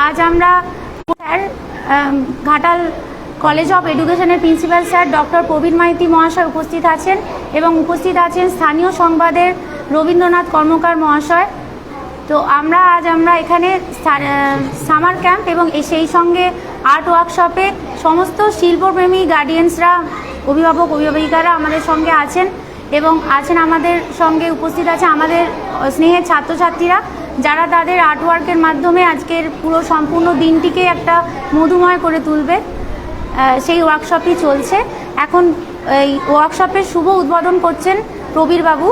আজ আমরা sir Ghatal college of এডুকেশনের প্রিন্সিপাল স্যার ডক্টর প্রবীণ মাইতি মহাশয় উপস্থিত আছেন এবং উপস্থিত আছেন স্থানীয় সংবাদের রবীন্দ্রনাথ কর্মকার মহাশয়। তো আজ আমরা এখানে সামার ক্যাম্প এবং সেই সঙ্গে আর্ট ওয়ার্কশপে সমস্ত শিল্পপ্রেমী গার্ডিয়ানসরা, অভিভাবক অভিভাবিকারা আমাদের সঙ্গে আছেন এবং আমাদের সঙ্গে উপস্থিত আছে আমাদের স্নেহের ছাত্রছাত্রীরা, যারা তাদের আর্টওয়ার্কের মাধ্যমে আজকের পুরো সম্পূর্ণ দিনটিকে একটা মধুময় করে তুলবে। সেই ওয়ার্কশপই চলছে এখন। এই ওয়ার্কশপের শুভ উদ্বোধন করছেন প্রবীর বাবু।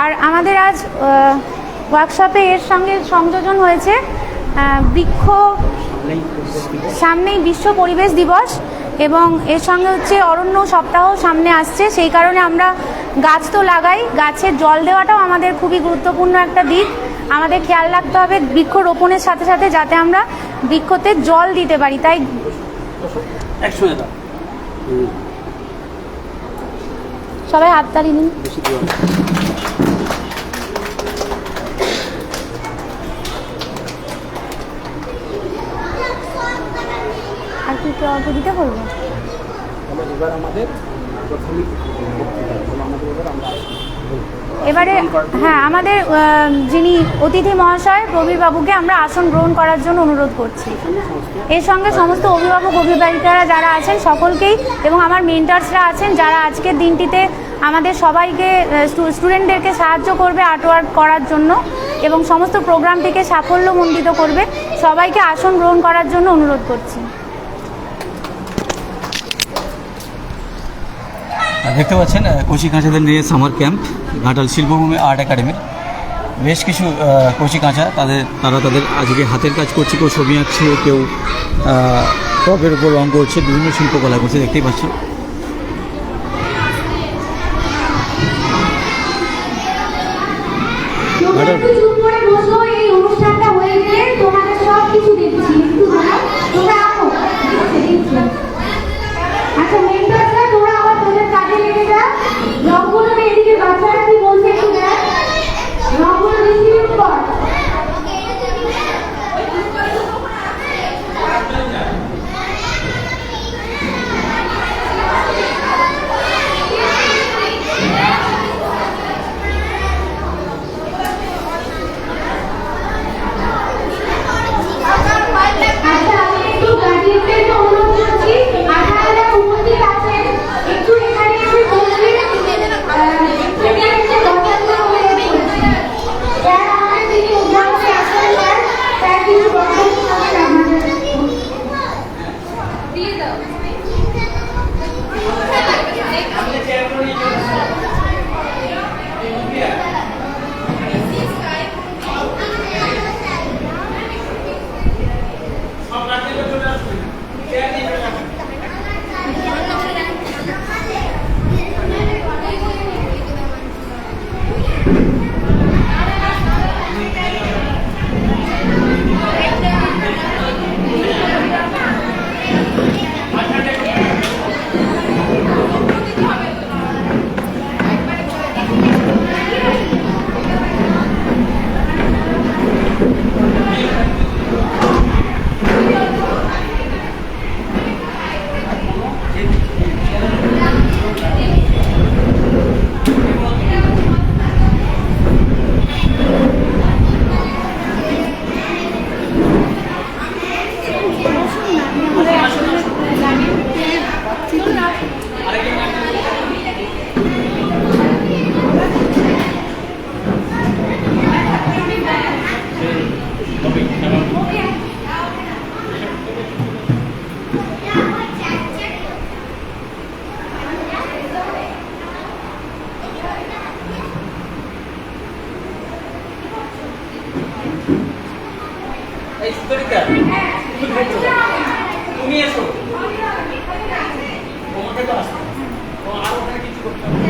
আর আমাদের আজ ওয়ার্কশপে এর সঙ্গে সংযোজন হয়েছে সামনেই বিশ্ব পরিবেশ দিবস এবং এর সঙ্গে হচ্ছে অরণ্য সপ্তাহ সামনে আসছে। সেই কারণে আমরা গাছ তো লাগাই, গাছের জল দেওয়াটাও আমাদের খুবই গুরুত্বপূর্ণ একটা দিক। আমাদের খেয়াল রাখতে হবে বৃক্ষরোপণের সাথে সাথে যাতে আমরা বৃক্ষতে জল দিতে পারি। তাই সবাই হাততালি দিন। আর কি অল্প দিতে বলবো? এবারে হ্যাঁ, আমাদের যিনি অতিথি মহাশয় প্রবীর বাবুকে আমরা আসন গ্রহণ করার জন্য অনুরোধ করছি। এর সঙ্গে সমস্ত অভিভাবক অভিভাবিকারা যারা আছেন সকলকেই এবং আমার মেন্টার্সরা আছেন যারা আজকের দিনটিতে আমাদের সবাইকে স্টুডেন্টদেরকে সাহায্য করবে আর্টওয়ার্ক করার জন্য এবং সমস্ত প্রোগ্রামটিকে সাফল্যমণ্ডিত করবে, সবাইকে আসন গ্রহণ করার জন্য অনুরোধ করছি। দেখতে পাচ্ছেন কচি কাঁচাদের নিয়ে সামার ক্যাম্প ঘাটাল শিল্পভূমি আর্ট একাডেমির বেশ কিছু কচি কাঁচা তারা তাদের আজকে হাতের কাজ করছে, কেউ ছবি আঁকছে, কেউ টবের উপর রঙ করছে, বিভিন্ন শিল্পকলা করছে, দেখতেই পাচ্ছেন। তুমি এসো তোমাকে তো আসতে আর ওখানে কিছু করতে হবে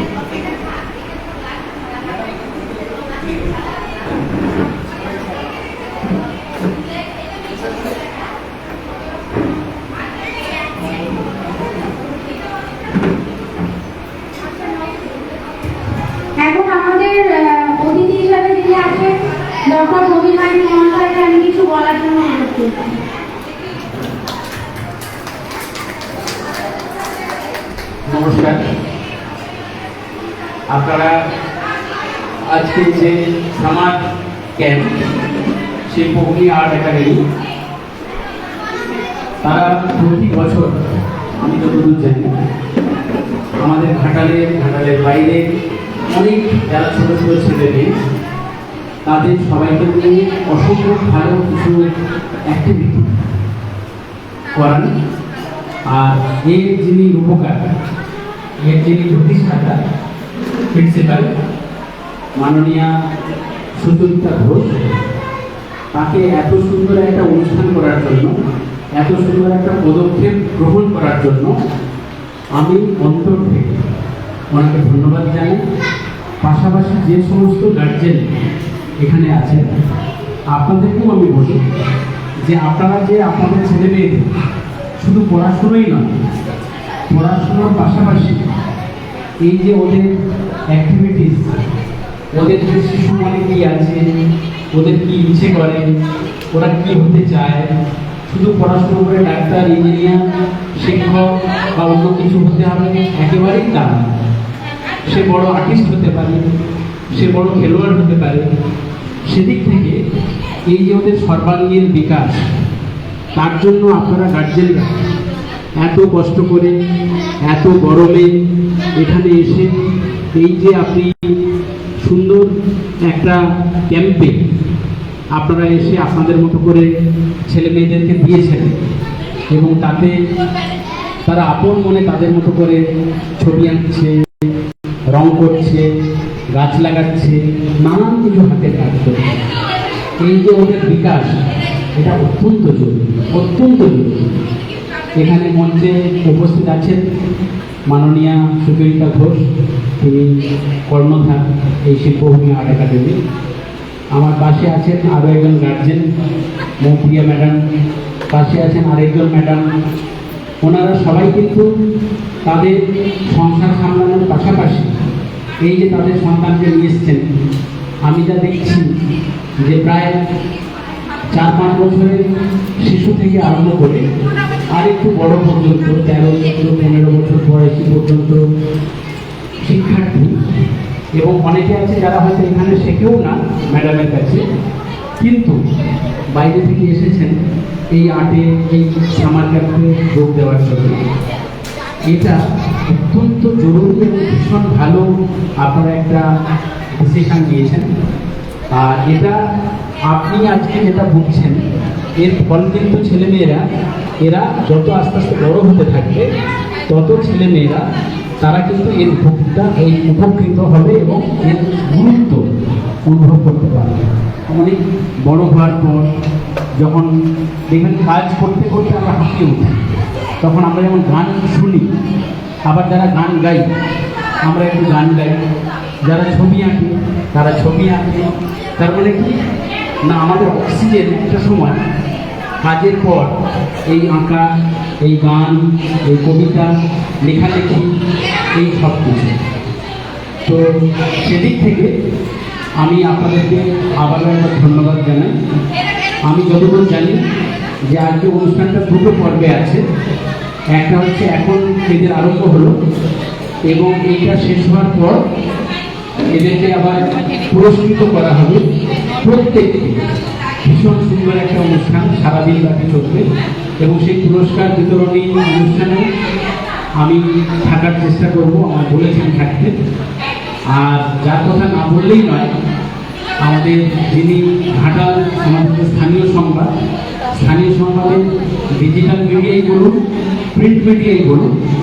ডক্টর প্রবীণ মাইতি মহাশয়কে আমি কিছু বলার জন্য অনুরোধ করছি। নমস্কার। আপনারা আজকে যে সামার ক্যাম্প শিল্পভূমি আর্ট একাডেমি, তারা প্রতি বছর আমি যতদূর জানি আমাদের ঘাটালের বাইরে অনেক যারা ছোটো ছোটো ছেলে মেয়ে তাদের সবাইকে নিয়ে অসংখ্য ভালো কিছু অ্যাক্টিভিটি করান। আর এর যিনি রূপকার, এর যিনি প্রতিষ্ঠাতা প্রিন্সিপাল মাননীয়া সুচরিতা ঘোষ, তাকে এত সুন্দর একটা অনুষ্ঠান করার জন্য, এত সুন্দর একটা পদক্ষেপ গ্রহণ করার জন্য আমি অন্তর থেকে ওনাকে ধন্যবাদ জানাই। পাশাপাশি যে সমস্ত গার্জেন এখানে আছেন আপনাদেরকেও আমি বলি যে আপনারা যে আপনাদের ছেলে মেয়েদের শুধু পড়াশুনোই নয়, পড়াশুনোর পাশাপাশি এই যে ওদের অ্যাক্টিভিটিস, ওদের যে শিশু মনে কী আছে, ওদের কী ইচ্ছে করে, ওরা কী হতে চায়, শুধু পড়াশুনো করে ডাক্তার, ইঞ্জিনিয়ার, শিক্ষক বা অন্য কিছু হতে হবে একেবারেই তা না। সে বড় আর্টিস্ট হতে পারে, সে বড় খেলোয়াড় হতে পারে। সেদিক থেকে এই যে ওদের সর্বাঙ্গীন বিকাশ, তার জন্য আপনারা গার্জেনরা এত কষ্ট করে এত গরমে এখানে এসে এই যে আপনি সুন্দর একটা ক্যাম্পে আপনারা এসে আপনাদের মতো করে ছেলে মেয়েদেরকে দিয়েছেন এবং তাতে তারা আপন মনে তাদের মতো করে ছবি আঁকছে, রং করছে, গাছ লাগাচ্ছে, নানান কিছু হাতের কাজ করছে। এই যে ওদের বিকাশ, এটা অত্যন্ত জরুরি, অত্যন্ত জরুরি। এখানে মঞ্চে উপস্থিত আছেন মাননীয়া সুচরিতা ঘোষ, তিনি কর্ণধার এই শিল্পভূমি আর্ট একাডেমি। আমার পাশে আছেন আরও একজন গার্জেন মৌপ্রিয়া ম্যাডাম, পাশে আছেন আরেকজন ম্যাডাম। ওনারা সবাই কিন্তু তাদের সংসার সামলানোর পাশাপাশি এই যে তাদের সন্তানকে নিয়ে এসছেন, আমি যা দেখছি যে প্রায় 4-5 বছরের শিশু থেকে আরম্ভ করে আর একটু বড় পর্যন্ত 13-15 বছর বয়সী পর্যন্ত শিক্ষার্থী, এবং অনেকে আছে যারা হয়তো এখানে শেখেও না ম্যাডামের কাছে, কিন্তু বাইরে থেকে এসেছেন এই আর্টে, এই সামার ক্যাম্পে যোগ দেওয়ার জন্য। এটা অত্যন্ত জরুরি এবং ভীষণ ভালো আপনারা একটা ডিসিশন নিয়েছেন। আর এটা আপনি আজকে যেটা বুঝছেন, এর ফল কিন্তু ছেলেমেয়েরা, এরা যত আস্তে আস্তে বড় হতে থাকবে তত ছেলেমেয়েরা তারা কিন্তু এর উপকৃত হবে এবং এর গুরুত্ব অনুভব করতে পারবে। অনেক বড় হওয়ার পর যখন দেখবেন কাজ করতে করতে আমরা হাঁপিয়ে উঠি, তখন আমরা যেমন গান শুনি, আবার যারা গান গাই আমরা একটু গান গাই, যারা ছবি আঁকি তারা ছবি আঁকে। তার মানে কি না, আমাদের অক্সিজেন একটা সময় কাজের পর এই আঁকা, এই গান, এই কবিতা, লেখালেখি, এই সব কিছু। তো সেদিক থেকে আমি আপনাদেরকে আবারও একবার ধন্যবাদ জানাই। আমি যতদূর জানি যে আজকে অনুষ্ঠানটা 2টো পর্বে আছে। একটা হচ্ছে এখন এদের আরম্ভ হলো এবং এইটা শেষ হওয়ার পর এদেরকে আবার পুরস্কৃত করা হবে। প্রত্যেককে ভীষণ সুন্দর একটা অনুষ্ঠান সারাদিন ব্যাপী চলবে এবং সেই পুরস্কার বিতরণী অনুষ্ঠানে আমি থাকার চেষ্টা করব, আমার বলেছেন থাকতে। আর যার কথা না বললেই নয়, আমাদের যিনি ঘাটাল আমাদের স্থানীয় সংবাদের ডিজিটাল মিডিয়াই বলুন, প্রিন্ট মিডিয়াই বলুন,